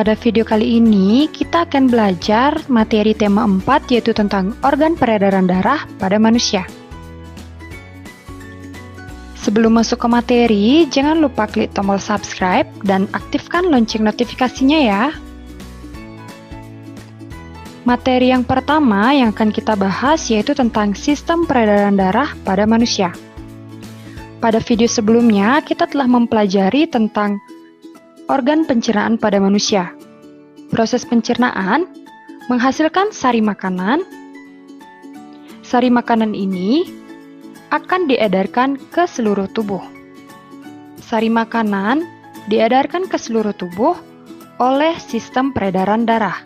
Pada video kali ini, kita akan belajar materi tema 4, yaitu tentang organ peredaran darah pada manusia. Sebelum masuk ke materi, jangan lupa klik tombol subscribe dan aktifkan lonceng notifikasinya ya. Materi yang pertama yang akan kita bahas yaitu tentang sistem peredaran darah pada manusia. Pada video sebelumnya, kita telah mempelajari tentang organ pencernaan pada manusia. Proses pencernaan menghasilkan sari makanan. Sari makanan ini akan diedarkan ke seluruh tubuh. Sari makanan diedarkan ke seluruh tubuh oleh sistem peredaran darah.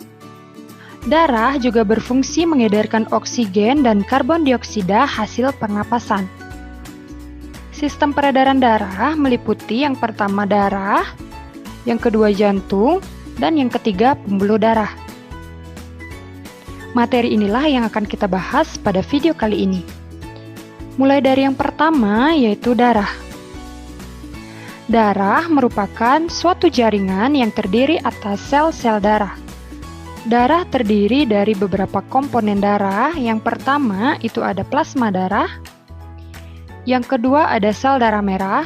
Darah juga berfungsi mengedarkan oksigen dan karbon dioksida hasil pernapasan. Sistem peredaran darah meliputi yang pertama darah, yang kedua jantung, dan yang ketiga pembuluh darah. Materi inilah yang akan kita bahas pada video kali ini. Mulai dari yang pertama yaitu darah. Darah merupakan suatu jaringan yang terdiri atas sel-sel darah. Darah terdiri dari beberapa komponen darah. Yang pertama itu ada plasma darah. Yang kedua ada sel darah merah.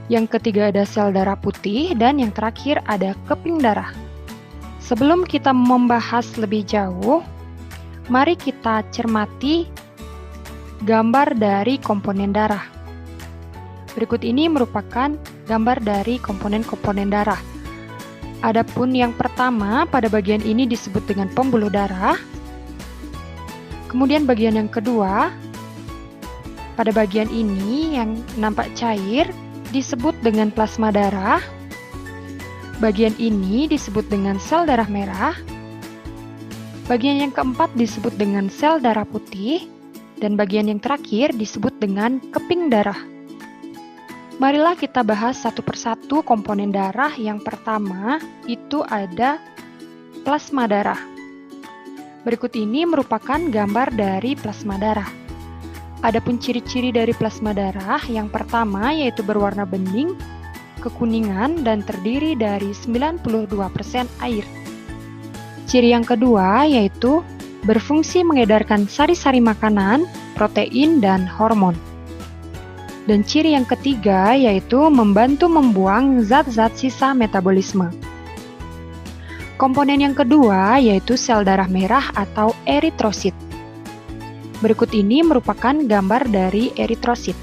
Yang ketiga ada sel darah putih, dan yang terakhir ada keping darah. Sebelum kita membahas lebih jauh, mari kita cermati gambar dari komponen darah. Berikut ini merupakan gambar dari komponen-komponen darah. Adapun yang pertama, pada bagian ini disebut dengan pembuluh darah. Kemudian bagian yang kedua, pada bagian ini yang nampak cair, disebut dengan plasma darah. Bagian ini disebut dengan sel darah merah. Bagian yang keempat disebut dengan sel darah putih. Dan bagian yang terakhir disebut dengan keping darah. Marilah kita bahas satu persatu komponen darah. Yang pertama itu ada plasma darah. Berikut ini merupakan gambar dari plasma darah. Adapun ciri-ciri dari plasma darah, yang pertama yaitu berwarna bening, kekuningan, dan terdiri dari 92% air. Ciri yang kedua yaitu berfungsi mengedarkan sari-sari makanan, protein, dan hormon. Dan ciri yang ketiga yaitu membantu membuang zat-zat sisa metabolisme. Komponen yang kedua yaitu sel darah merah atau eritrosit. Berikut ini merupakan gambar dari eritrosit.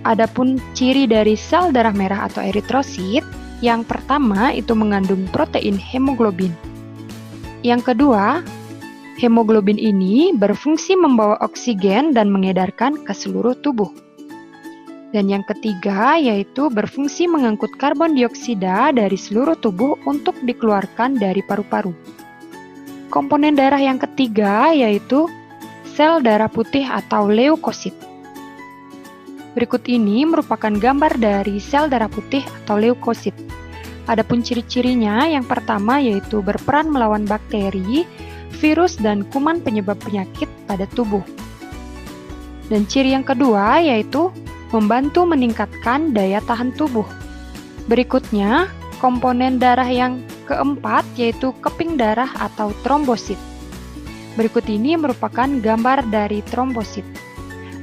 Adapun ciri dari sel darah merah atau eritrosit, yang pertama itu mengandung protein hemoglobin. Yang kedua, hemoglobin ini berfungsi membawa oksigen dan mengedarkan ke seluruh tubuh. Dan yang ketiga yaitu berfungsi mengangkut karbon dioksida dari seluruh tubuh untuk dikeluarkan dari paru-paru. Komponen darah yang ketiga yaitu sel darah putih atau leukosit. Berikut ini merupakan gambar dari sel darah putih atau leukosit. Adapun ciri-cirinya, yang pertama yaitu berperan melawan bakteri, virus, dan kuman penyebab penyakit pada tubuh. Dan ciri yang kedua yaitu membantu meningkatkan daya tahan tubuh. Berikutnya, komponen darah yang keempat yaitu keping darah atau trombosit. Berikut ini merupakan gambar dari trombosit.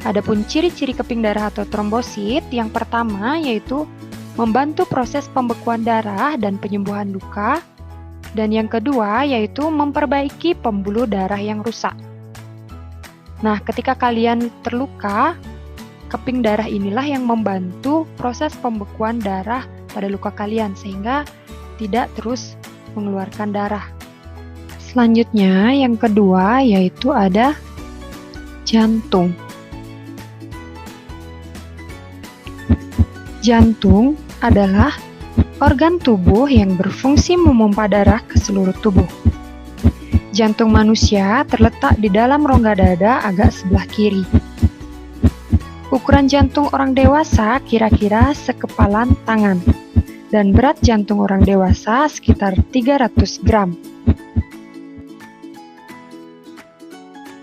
Adapun ciri-ciri keping darah atau trombosit, yang pertama yaitu membantu proses pembekuan darah dan penyembuhan luka. Dan yang kedua yaitu memperbaiki pembuluh darah yang rusak. Nah, ketika kalian terluka, keping darah inilah yang membantu proses pembekuan darah pada luka kalian sehingga tidak terus mengeluarkan darah. Selanjutnya, yang kedua yaitu ada jantung. Jantung adalah organ tubuh yang berfungsi memompa darah ke seluruh tubuh. Jantung manusia terletak di dalam rongga dada agak sebelah kiri. Ukuran jantung orang dewasa kira-kira sekepalan tangan, dan berat jantung orang dewasa sekitar 300 gram.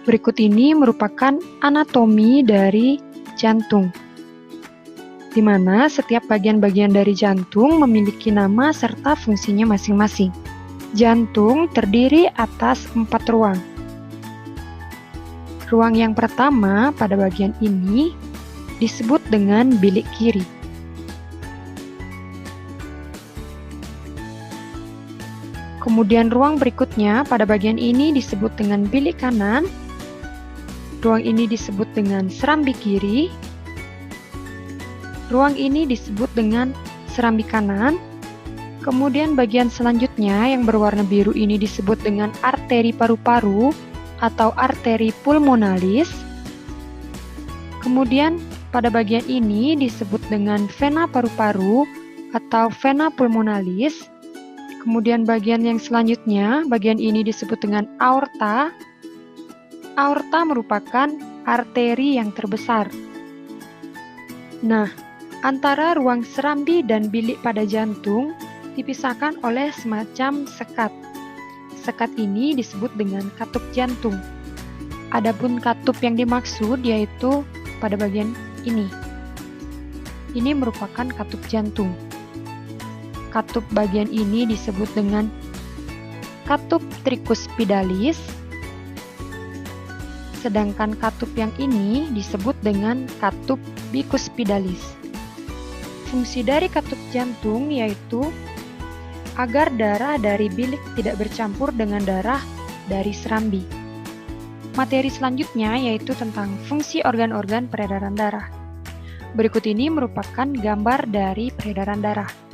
Berikut ini merupakan anatomi dari jantung. di mana setiap bagian-bagian dari jantung memiliki nama serta fungsinya masing-masing. Jantung terdiri atas 4 ruang. Ruang yang pertama pada bagian ini disebut dengan bilik kiri. Kemudian ruang berikutnya pada bagian ini disebut dengan bilik kanan. Ruang ini disebut dengan serambi kiri. Ruang ini disebut dengan serambi kanan. Kemudian bagian selanjutnya yang berwarna biru ini disebut dengan arteri paru-paru atau arteri pulmonalis. Kemudian pada bagian ini disebut dengan vena paru-paru atau vena pulmonalis. Kemudian bagian yang selanjutnya, bagian ini disebut dengan aorta. Aorta merupakan arteri yang terbesar. Nah, antara ruang serambi dan bilik pada jantung dipisahkan oleh semacam sekat. Sekat ini disebut dengan katup jantung. Adapun katup yang dimaksud yaitu pada bagian ini. Ini merupakan katup jantung. Katup bagian ini disebut dengan katup tricuspidalis, sedangkan katup yang ini disebut dengan katup bicuspidalis. Fungsi dari katup jantung yaitu agar darah dari bilik tidak bercampur dengan darah dari serambi. Materi selanjutnya yaitu tentang fungsi organ-organ peredaran darah. Berikut ini merupakan gambar dari peredaran darah.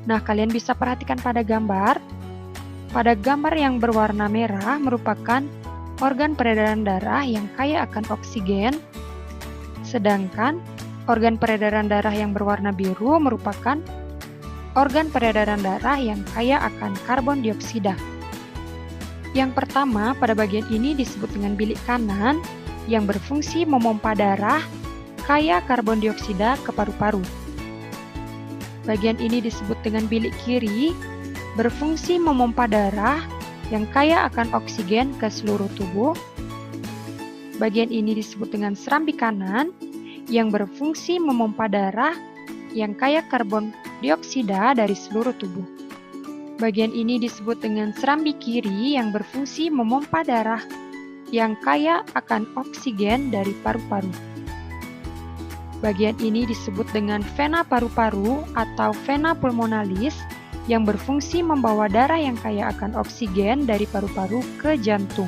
Nah, kalian bisa perhatikan pada gambar. Pada gambar yang berwarna merah merupakan organ peredaran darah yang kaya akan oksigen, sedangkan organ peredaran darah yang berwarna biru merupakan organ peredaran darah yang kaya akan karbon dioksida. Yang pertama, pada bagian ini disebut dengan bilik kanan yang berfungsi memompa darah kaya karbon dioksida ke paru-paru. Bagian ini disebut dengan bilik kiri, berfungsi memompa darah yang kaya akan oksigen ke seluruh tubuh. Bagian ini disebut dengan serambi kanan, yang berfungsi memompa darah yang kaya karbon dioksida dari seluruh tubuh. Bagian ini disebut dengan serambi kiri, yang berfungsi memompa darah yang kaya akan oksigen dari paru-paru. Bagian ini disebut dengan vena paru-paru atau vena pulmonalis yang berfungsi membawa darah yang kaya akan oksigen dari paru-paru ke jantung.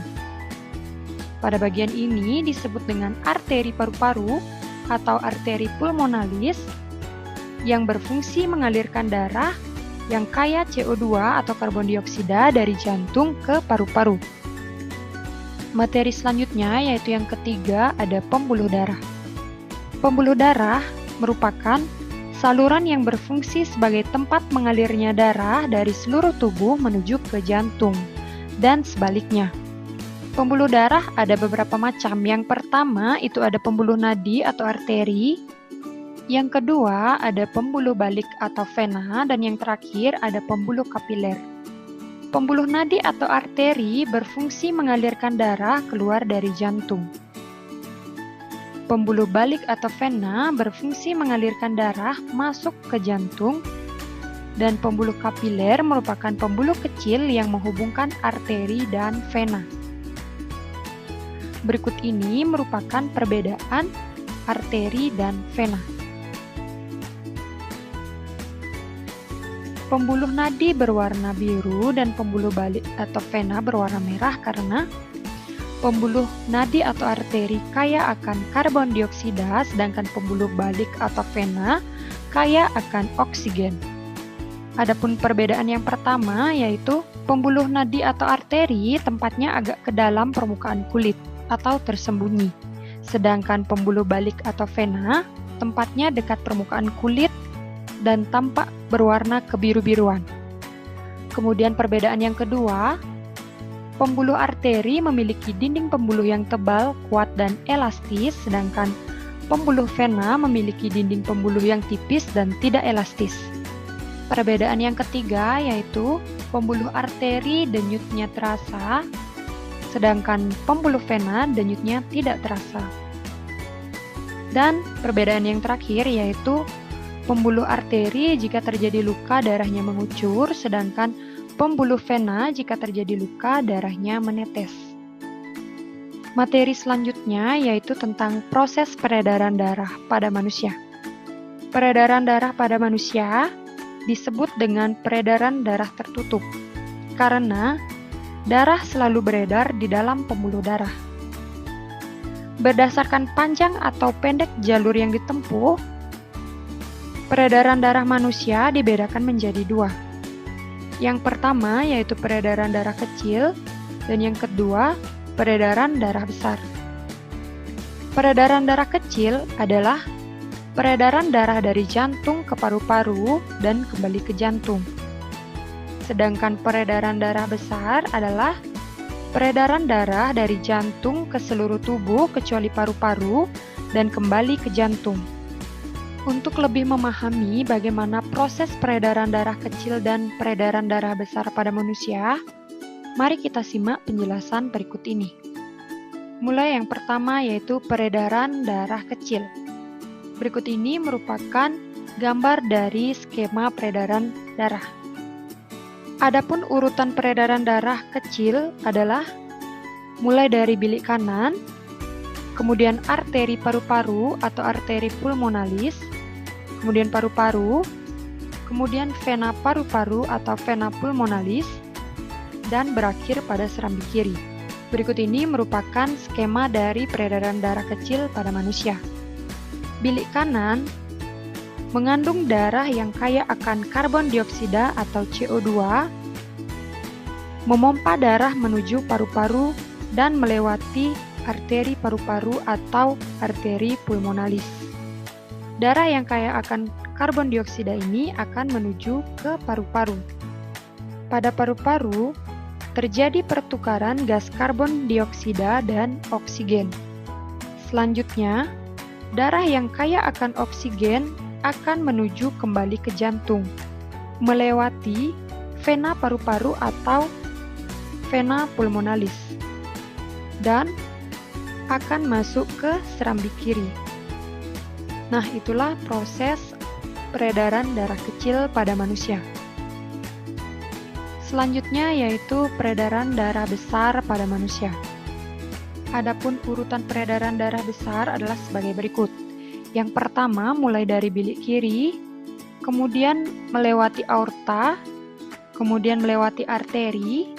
Pada bagian ini disebut dengan arteri paru-paru atau arteri pulmonalis yang berfungsi mengalirkan darah yang kaya CO2 atau karbon dioksida dari jantung ke paru-paru. Materi selanjutnya yaitu yang ketiga ada pembuluh darah. Pembuluh darah merupakan saluran yang berfungsi sebagai tempat mengalirnya darah dari seluruh tubuh menuju ke jantung, dan sebaliknya. Pembuluh darah ada beberapa macam. Yang pertama itu ada pembuluh nadi atau arteri. Yang kedua ada pembuluh balik atau vena, dan yang terakhir ada pembuluh kapiler. Pembuluh nadi atau arteri berfungsi mengalirkan darah keluar dari jantung. Pembuluh balik atau vena berfungsi mengalirkan darah masuk ke jantung, dan pembuluh kapiler merupakan pembuluh kecil yang menghubungkan arteri dan vena. Berikut ini merupakan perbedaan arteri dan vena. Pembuluh nadi berwarna biru dan pembuluh balik atau vena berwarna merah karena pembuluh nadi atau arteri kaya akan karbon dioksida, sedangkan pembuluh balik atau vena kaya akan oksigen. Adapun perbedaan yang pertama yaitu pembuluh nadi atau arteri tempatnya agak ke dalam permukaan kulit atau tersembunyi, sedangkan pembuluh balik atau vena tempatnya dekat permukaan kulit dan tampak berwarna kebiru-biruan. Kemudian perbedaan yang kedua, pembuluh arteri memiliki dinding pembuluh yang tebal, kuat, dan elastis, sedangkan pembuluh vena memiliki dinding pembuluh yang tipis dan tidak elastis. Perbedaan yang ketiga yaitu pembuluh arteri denyutnya terasa, sedangkan pembuluh vena denyutnya tidak terasa. Dan perbedaan yang terakhir yaitu Pembuluh arteri jika terjadi luka darahnya mengucur, sedangkan pembuluh vena jika terjadi luka darahnya menetes. Materi selanjutnya yaitu tentang proses peredaran darah pada manusia. Peredaran darah pada manusia disebut dengan peredaran darah tertutup karena darah selalu beredar di dalam pembuluh darah. Berdasarkan panjang atau pendek jalur yang ditempuh, peredaran darah manusia dibedakan menjadi dua. Yang pertama yaitu peredaran darah kecil, dan yang kedua peredaran darah besar. Peredaran darah kecil adalah peredaran darah dari jantung ke paru-paru dan kembali ke jantung. Sedangkan peredaran darah besar adalah peredaran darah dari jantung ke seluruh tubuh kecuali paru-paru dan kembali ke jantung. Untuk lebih memahami bagaimana proses peredaran darah kecil dan peredaran darah besar pada manusia, mari kita simak penjelasan berikut ini. Mulai yang pertama yaitu peredaran darah kecil. Berikut ini merupakan gambar dari skema peredaran darah. Adapun urutan peredaran darah kecil adalah mulai dari bilik kanan, kemudian arteri paru-paru atau arteri pulmonalis, kemudian paru-paru, kemudian vena paru-paru atau vena pulmonalis, dan berakhir pada serambi kiri. Berikut ini merupakan skema dari peredaran darah kecil pada manusia. Bilik kanan mengandung darah yang kaya akan karbon dioksida atau CO2, memompa darah menuju paru-paru dan melewati arteri paru-paru atau arteri pulmonalis. Darah yang kaya akan karbon dioksida ini akan menuju ke paru-paru. Pada paru-paru, terjadi pertukaran gas karbon dioksida dan oksigen. Selanjutnya, darah yang kaya akan oksigen akan menuju kembali ke jantung, melewati vena paru-paru atau vena pulmonalis, dan akan masuk ke serambi kiri. Nah, itulah proses peredaran darah kecil pada manusia. Selanjutnya yaitu peredaran darah besar pada manusia. Adapun urutan peredaran darah besar adalah sebagai berikut. Yang pertama mulai dari bilik kiri, kemudian melewati aorta, kemudian melewati arteri,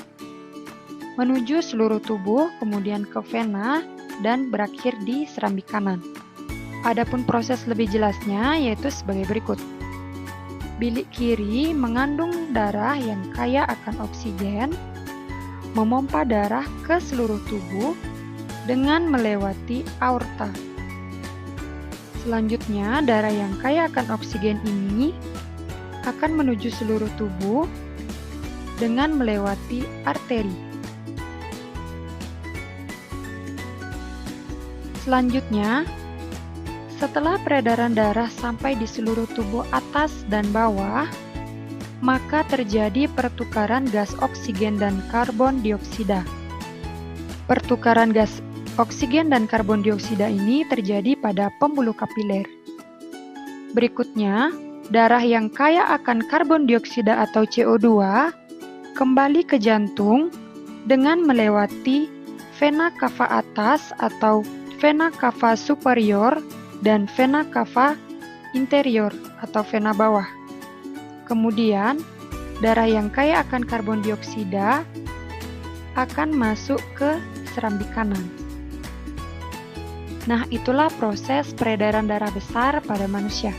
menuju seluruh tubuh, kemudian ke vena, dan berakhir di serambi kanan. Adapun proses lebih jelasnya yaitu sebagai berikut. Bilik kiri mengandung darah yang kaya akan oksigen, memompa darah ke seluruh tubuh dengan melewati aorta. Selanjutnya, darah yang kaya akan oksigen ini akan menuju seluruh tubuh dengan melewati arteri. Selanjutnya, setelah peredaran darah sampai di seluruh tubuh atas dan bawah, maka terjadi pertukaran gas oksigen dan karbon dioksida. Pertukaran gas oksigen dan karbon dioksida ini terjadi pada pembuluh kapiler. Berikutnya, darah yang kaya akan karbon dioksida atau CO2 kembali ke jantung dengan melewati vena cava atas atau vena cava superior dan vena cava interior atau vena bawah. Kemudian, darah yang kaya akan karbon dioksida akan masuk ke serambi kanan. Nah, itulah proses peredaran darah besar pada manusia.